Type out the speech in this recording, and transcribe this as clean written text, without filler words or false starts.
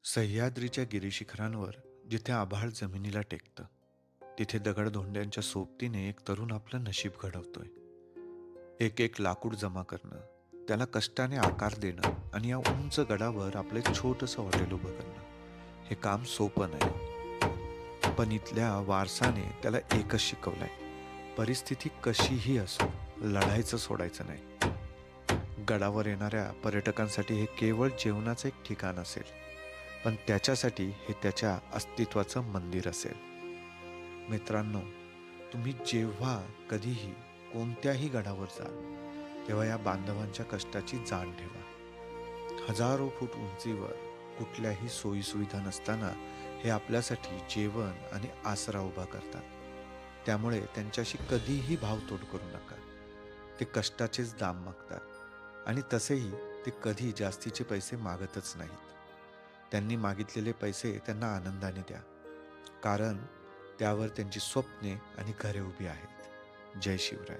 सह्याद्रीच्या गिरीशिखरांवर जिथे आभाळ जमिनीला टेकतं, तिथे दगडधोंड्यांच्या सोबतीने एक तरुण आपलं नशीब घडवतोय. एक एक लाकूड जमा करणं, त्याला कष्टाने आकार देणं आणि या उंच गडावर आपलं एक छोटंसं हॉटेल उभं करणं, हे काम सोपं नाही. पण इथल्या वारसाने त्याला एकच शिकवलंय: परिस्थिती कशीही असो, लढायचं सोडायचं नाही. गडावर येणाऱ्या पर्यटकांसाठी हे केवळ जेवणाचं एक ठिकाण असेल, पण त्याच्यासाठी हे त्याच्या अस्तित्वाचं मंदिर असेल. मित्रांनो, तुम्ही जेव्हा कधीही कोणत्याही गडावर जाल, तेव्हा या बांधवांच्या कष्टाची जाण ठेवा. हजारो फूट उंचीवर कुठल्याही सोयीसुविधा नसताना हे आपल्यासाठी जेवण आणि आसरा उभा करतात. त्यामुळे त्यांच्याशी कधीही भावतोड करू नका. ते कष्टाचेच दाम मागतात आणि तसेही ते कधी जास्तीचे पैसे मागतच नाहीत. त्यांनी मागितलेले पैसे त्यांना आनंदाने द्या, कारण त्यावर त्यांची स्वप्ने आणि घरे उभी आहेत. जय शिवराय.